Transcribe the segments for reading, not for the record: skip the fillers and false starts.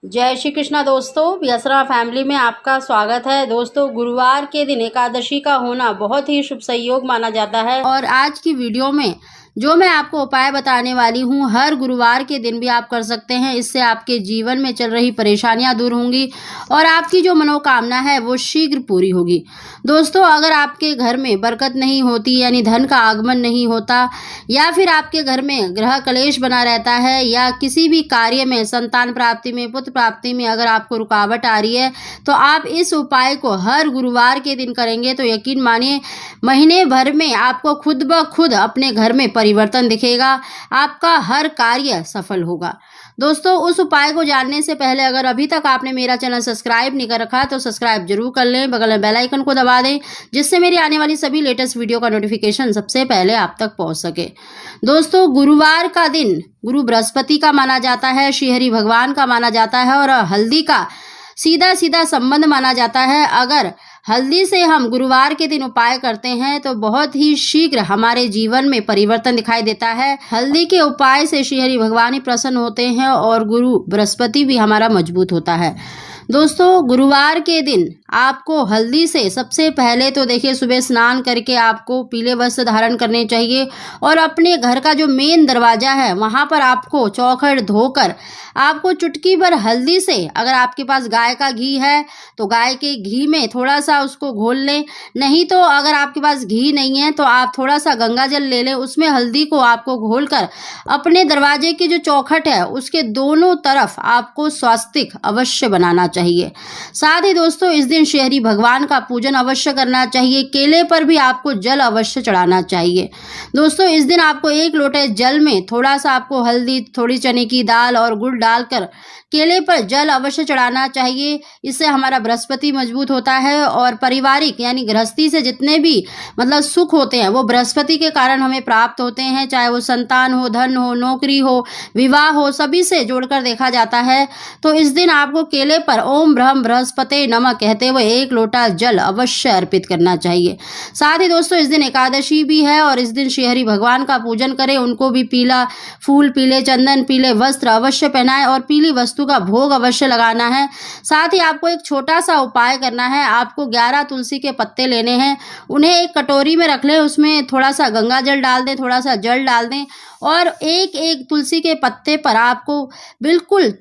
जय श्री कृष्णा दोस्तों, व्यसरा फैमिली में आपका स्वागत है। दोस्तों, गुरुवार के दिन एकादशी का होना बहुत ही शुभ संयोग माना जाता है और आज की वीडियो में जो मैं आपको उपाय बताने वाली हूँ, हर गुरुवार के दिन भी आप कर सकते हैं। इससे आपके जीवन में चल रही परेशानियां दूर होंगी और आपकी जो मनोकामना है वो शीघ्र पूरी होगी। दोस्तों, अगर आपके घर में बरकत नहीं होती, यानी धन का आगमन नहीं होता, या फिर आपके घर में ग्रह कलेश बना रहता है, या किसी भी कार्य में, संतान प्राप्ति में, पुत्र प्राप्ति में अगर आपको रुकावट आ रही है, तो आप इस उपाय को हर गुरुवार के दिन करेंगे तो यकीन मानिए महीने भर में आपको खुद ब खुद अपने घर में परिवर्तन दिखेगा। आपका हर कार्य सफल होगा। दोस्तों, उस उपाय को जानने से पहले अगर अभी तक आपने मेरा चैनल सब्सक्राइब नहीं कर रखा तो सब्सक्राइब जरूर कर लें, बगल में बेल आइकन को दबा दें, जिससे मेरी आने वाली सभी लेटेस्ट वीडियो का नोटिफिकेशन सबसे पहले आप तक पहुंच सके। दोस्तों, गुरुवार का दिन गुरु बृहस्पति का माना जाता है, श्रीहरि भगवान का माना जाता है और हल्दी का सीधा सीधा संबंध माना जाता है। अगर हल्दी से हम गुरुवार के दिन उपाय करते हैं तो बहुत ही शीघ्र हमारे जीवन में परिवर्तन दिखाई देता है। हल्दी के उपाय से श्रीहरि भगवान ही प्रसन्न होते हैं और गुरु बृहस्पति भी हमारा मजबूत होता है। दोस्तों, गुरुवार के दिन आपको हल्दी से सबसे पहले तो देखिए सुबह स्नान करके आपको पीले वस्त्र धारण करने चाहिए और अपने घर का जो मेन दरवाजा है वहां पर आपको चौखट धोकर आपको चुटकी भर हल्दी से, अगर आपके पास गाय का घी है तो गाय के घी में थोड़ा सा उसको घोल लें, नहीं तो अगर आपके पास घी नहीं है तो आप थोड़ा सा गंगा जल ले लें, उसमें हल्दी को आपको घोलकर अपने दरवाजे की जो चौखट है उसके दोनों तरफ आपको स्वास्तिक अवश्य बनाना चाहिए। साथ ही दोस्तों, इस दिन श्रीहरि भगवान का पूजन अवश्य करना चाहिए। केले पर भी आपको जल अवश्य चढ़ाना चाहिए। दोस्तों, इस दिन आपको 1 लोटे जल में थोड़ा सा आपको हल्दी, थोड़ी चने की दाल और गुड़ डालकर केले पर जल अवश्य चढ़ाना चाहिए। इससे हमारा बृहस्पति मजबूत होता है और पारिवारिक यानी गृहस्थी से जितने भी सुख होते हैं वो बृहस्पति के कारण हमें प्राप्त होते हैं, चाहे वो संतान हो, धन हो, नौकरी हो, विवाह हो, सभी से जोड़कर देखा जाता है। तो इस दिन आपको केले पर ओम ब्रह्म बृहस्पते नमः कहते हुए 1 लोटा जल अवश्य अर्पित करना चाहिए। साथ ही दोस्तों, इस दिन एकादशी भी है और इस दिन श्रीहरि भगवान का पूजन करें। उनको भी पीला फूल, पीले चंदन, पीले वस्त्र अवश्य पहनाएं और पीली वस्तु का भोग अवश्य लगाना है। साथ ही आपको एक छोटा सा उपाय करना है। आपको 11 तुलसी के पत्ते लेने हैं, उन्हें एक कटोरी में रख लें, उसमें थोड़ा सा गंगा जल डाल दें, थोड़ा सा जल डाल दें और एक एक तुलसी के पत्ते पर आपको बिल्कुल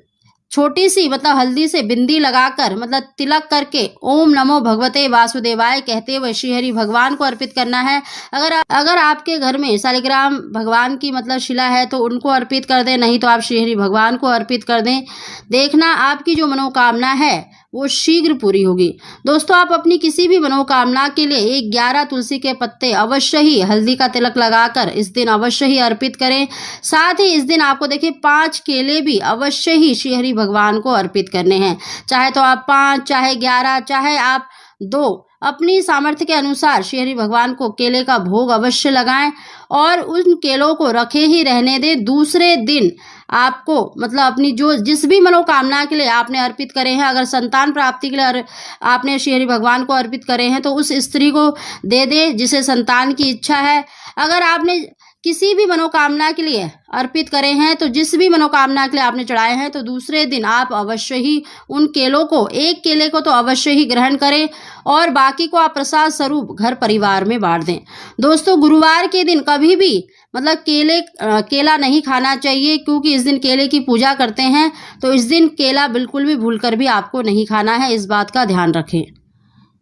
छोटी सी हल्दी से बिंदी लगाकर तिलक करके ओम नमो भगवते वासुदेवाय कहते हुए श्रीहरि भगवान को अर्पित करना है। अगर आपके घर में शालिग्राम भगवान की शिला है तो उनको अर्पित कर दें, नहीं तो आप श्रीहरि भगवान को अर्पित कर दें। देखना आपकी जो मनोकामना है वो शीघ्र पूरी होगी। दोस्तों, आप अपनी किसी भी मनोकामना के लिए 11 तुलसी के पत्ते अवश्य ही हल्दी का तिलक लगाकर इस दिन अवश्य ही अर्पित करें। साथ ही इस दिन आपको देखिए 5 केले भी अवश्य ही श्रीहरि भगवान को अर्पित करने हैं। चाहे तो आप 5, चाहे 11, चाहे आप 2, अपनी सामर्थ्य के अनुसार श्रीहरि भगवान को केले का भोग अवश्य लगाएं और उन केलों को रखे ही रहने दें। दूसरे दिन आपको अपनी जिस भी मनोकामना के लिए आपने अर्पित करे हैं, अगर संतान प्राप्ति के लिए आपने श्रीहरि भगवान को अर्पित करे हैं तो उस स्त्री को दे दे जिसे संतान की इच्छा है। अगर आपने किसी भी मनोकामना के लिए अर्पित करे हैं तो जिस भी मनोकामना के लिए आपने चढ़ाए हैं तो दूसरे दिन आप अवश्य ही उन केलों को, एक केले को तो अवश्य ही ग्रहण करें और बाकी को आप प्रसाद स्वरूप घर परिवार में बांट दें। दोस्तों, गुरुवार के दिन कभी भी केला नहीं खाना चाहिए, क्योंकि इस दिन केले की पूजा करते हैं। तो इस दिन केला बिल्कुल भी भूलकर भी आपको नहीं खाना है, इस बात का ध्यान रखें।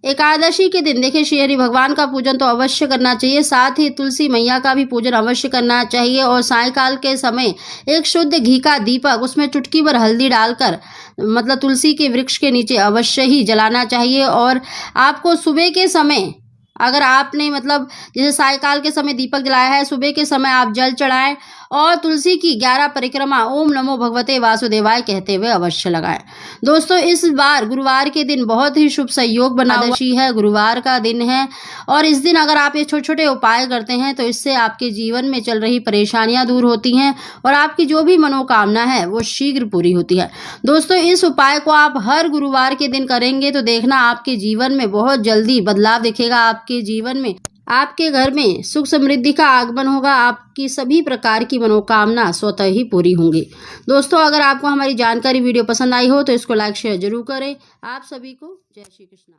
एकादशी के दिन देखिए श्रीहरि भगवान का पूजन तो अवश्य करना चाहिए, साथ ही तुलसी मैया का भी पूजन अवश्य करना चाहिए और सायंकाल के समय एक शुद्ध घी का दीपक, उसमें चुटकी भर हल्दी डालकर तुलसी के वृक्ष के नीचे अवश्य ही जलाना चाहिए। और आपको सुबह के समय, अगर आपने जैसे सायंकाल के समय दीपक जलाया है, सुबह के समय आप जल चढ़ाएं और तुलसी की 11 परिक्रमा ओम नमो भगवते वासुदेवाय कहते हुए अवश्य लगाएं। दोस्तों, इस बार गुरुवार के दिन बहुत ही शुभ संयोग बना हुआ है, गुरुवार का दिन है और इस दिन अगर आप ये छोटे छोटे उपाय करते हैं तो इससे आपके जीवन में चल रही परेशानियां दूर होती हैं और आपकी जो भी मनोकामना है वो शीघ्र पूरी होती है। दोस्तों, इस उपाय को आप हर गुरुवार के दिन करेंगे तो देखना आपके जीवन में बहुत जल्दी बदलाव दिखेगा। आपके जीवन में आपके घर में सुख समृद्धि का आगमन होगा। आपकी सभी प्रकार की मनोकामना स्वतः ही पूरी होंगी। दोस्तों, अगर आपको हमारी जानकारी वीडियो पसंद आई हो तो इसको लाइक शेयर जरूर करें। आप सभी को जय श्री कृष्ण।